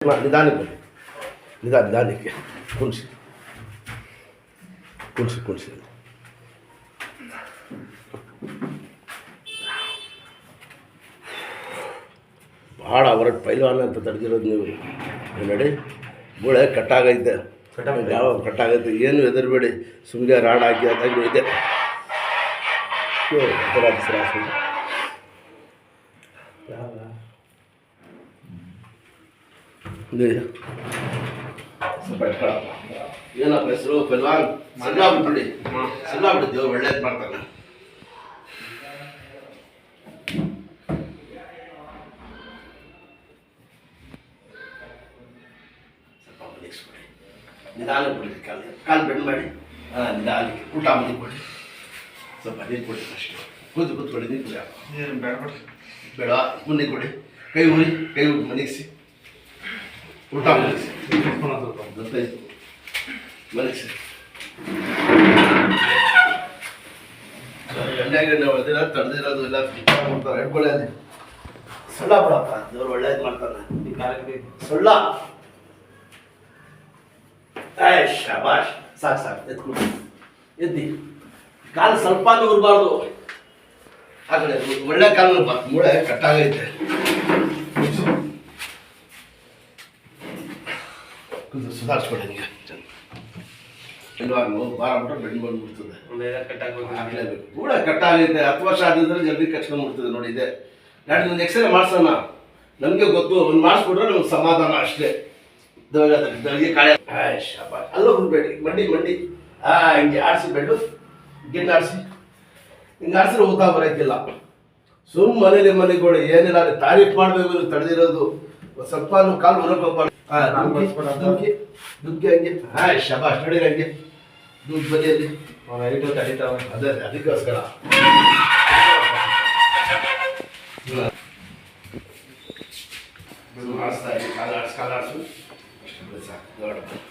ನಿಧಾನಕ್ಕೆ ನಿಧಾನಕ್ಕೆ ಕುಣಿಸಿ ಕುಣಿಸಿ ಕುಣಿಸಿ ಭಾಳ ಹೊರಟು ಪೈಲ್ವಾನ ಅಂತ ತಡೆದಿರೋದು ನೀವು ನೋಡಿ. ಮೂಳೆ ಕಟ್ಟಾಗೈತೆ, ಯಾವ ಕಟ್ಟಾಗೈತೆ, ಏನು ಹೆದರಬೇಡಿ, ಸುಮ್ಮನೆ ರಾಡ್ ಹಾಕಿ ಅದಾಗಿ ಇದೆ. ಏನಪ್ಪ ಹೆಸರು ಪೈಲ್ವಾನ್? ಸಣ್ಣಾಗ್ಬಿಟ್ಬಿಡಿ, ಸಣ್ಣಾಗ್ಬಿಟ್ಟಿದ್ದೀವಿ, ಒಳ್ಳೇದು ಮಾಡ್ತಾನೆ. ನಿಧಾನ ಕೊಡಿ, ಕಾಲು ಬೆಂಡ್ ಮಾಡಿ, ನಿಧಾನಕ್ಕೆ ಊಟ ಮಾಡಿ ಕೊಡಿ, ಸ್ವಲ್ಪ ನೀರು ಕೊಡಿ ಅಷ್ಟೇ. ಕೂತ್ಕೊಳ್ಳಿ, ನೀರು ಕೊಡಿ, ಬೇಡ ಮುಂದೆ ಕೊಡಿ, ಕೈ ಉರಿ, ಕೈ ಮನಗಿಸಿ, ಊಟ ಮನಗಿಸಿ, ಗೊತ್ತಾಯ್ತು, ಮನಗಿಸಿ. ಎಣ್ಣೆಗೆ ಹೊಡೆದಿರ ತಡೆದಿರೋದು ಎಲ್ಲ ಮಾಡ್ತಾರೆ, ಹಿಡ್ಕೊಳ್ಳಿ. ಅಲ್ಲಿ ಸೊಳ್ಳ ಬಿಡಪ್ಪ, ದೇವ್ರು ಒಳ್ಳೇದು ಮಾಡ್ತಾನೆ. ಸೊಳ್ಳ ಶಾಬಾಷ್, ಸಾಕು ಸಾಕು, ಎತ್ಕೊಂಡು ಎದ್ದಿ. ಕಾಲು ಸ್ವಲ್ಪ ಉರ್ಬಾರ್ದು, ಆ ಕಡೆ ಒಳ್ಳೆ ಕಾಲು, ಮೂಳೆ ಕಟ್ಟಾಗೈತೆ. ಸುಧಾರಿಸ್ಕೊಡಿ ನಿಮಗೆ ಇಲ್ವಾಗ ಬಾರ ಬಿಟ್ರೆ ಬೆಂಡು ಬಂದ್ಬಿಡ್ತದೆ, ಹಾಕ್ಲೇಬೇಕು. ಮೂಳೆ ಕಟ್ಟಾಗೈತೆ, 10 ವರ್ಷ ಆದಿದ್ರೆ ಜಲ್ದಿ ಕಚ್ಕೊಂಡ್ಬಿಡ್ತದೆ. ನೋಡಿ ಇದೆ, ಒಂದು ಎಕ್ಸ್ರೇ ಮಾಡ್ಸೋಣ, ನಮಗೆ ಗೊತ್ತು, ಒಂದು ಮಾಡಿಸ್ಬಿಟ್ರೆ ನಮ್ಗೆ ಸಮಾಧಾನ ಅಷ್ಟೇ. ದೊಡ್ಡ ಕಾಳೆ ಅಲ್ಲ ಬಿಡ್ಬೇಡಿ, ಮಂಡಿ ಮಂಡಿ ಹಿಂಗೆ ಆಡಿಸಿ, ಬೆಡ್ಡು ಗಿಣ್ಣು ಆಡಿಸಿ, ಹಿಂಗೆ ಆಡಿಸಿದ್ರೆ ಊತ ಬರೋಕ್ಕಿಲ್ಲ. ಸುಮ್ಮನೆ ಮನೆಗೆ ಕೊಡಿ, ಏನಿಲ್ಲ ತಾರೀಫ್ ಮಾಡಬೇಕು. ತಡೆದಿರೋದು ಸ್ವಲ್ಪ ಕಾಲು ಹೊರಗೆ ಹೋಗ್ಬಾರ್ದು. ದುಗ್ಗಿ ಹಂಗೆ ಶಬಾಷ್, ನಡೀರಿ ಹಂಗೆ ದುಡ್ಡು ಬದಿಯಲ್ಲಿ ಅದೇ ಅದಕ್ಕೋಸ್ಕರ ಆಡಿಸ್ತಾ ಇದ್ದೀನಿ. ಕಾಲು ಆಡಿಸು, ಅಷ್ಟು ಸಾಕು.